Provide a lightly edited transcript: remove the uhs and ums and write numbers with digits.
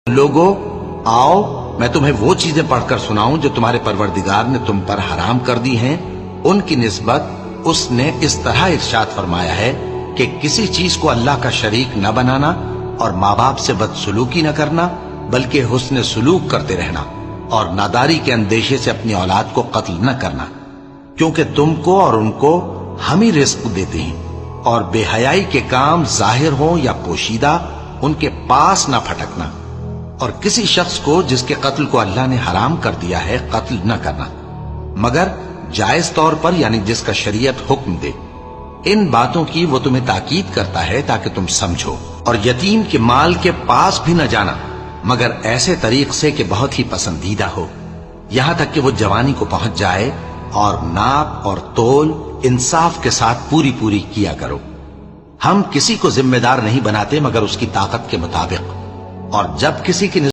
لوگو آؤ میں تمہیں وہ چیزیں پڑھ کر سناؤں جو تمہارے پروردگار نے تم پر حرام کر دی ہیں۔ ان کی نسبت اس نے اس طرح ارشاد فرمایا ہے کہ کسی چیز کو اللہ کا شریک نہ بنانا اور ماں باپ سے بدسلوکی نہ کرنا بلکہ حسن سلوک کرتے رہنا اور ناداری کے اندیشے سے اپنی اولاد کو قتل نہ کرنا، کیونکہ تم کو اور ان کو ہم ہی رزق دیتے ہیں، اور بے حیائی کے کام ظاہر ہوں یا پوشیدہ ان کے پاس نہ پھٹکنا، اور کسی شخص کو جس کے قتل کو اللہ نے حرام کر دیا ہے قتل نہ کرنا مگر جائز طور پر، یعنی جس کا شریعت حکم دے۔ ان باتوں کی وہ تمہیں تاکید کرتا ہے تاکہ تم سمجھو، اور یتیم کے مال کے پاس بھی نہ جانا مگر ایسے طریق سے کہ بہت ہی پسندیدہ ہو، یہاں تک کہ وہ جوانی کو پہنچ جائے، اور ناپ اور تول انصاف کے ساتھ پوری پوری کیا کرو۔ ہم کسی کو ذمہ دار نہیں بناتے مگر اس کی طاقت کے مطابق، اور جب کسی کی